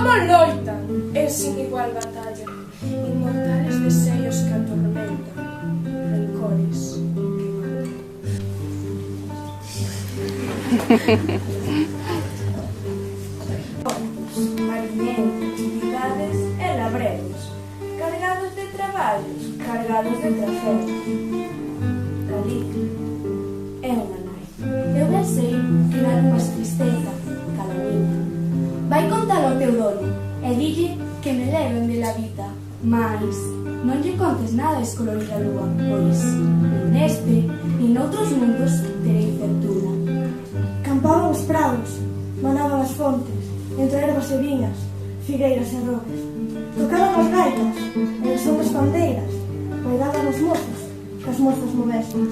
como loitan, e sin igual batalla, inmortales deseios que atormentan, rencores que matan. Mariñeiros, cidades e labregos, cargados de traballos, cargados de prazer. Galicia é unha nai. Eu ben sei que non hai máis tristeza ca da miña. Vai contar ao teu dono e dille que me leven de la vida, mais non lle contes nada a escolorir a lúa, pois nin neste nin noutros mundos terei fortuna. Campaban os prados, manaban as fontes, entre ervas e viñas, figueiras e roques. Tocaban as gaitas, e as son das pandeiras, bailaban os mozos, que as mozas modestas.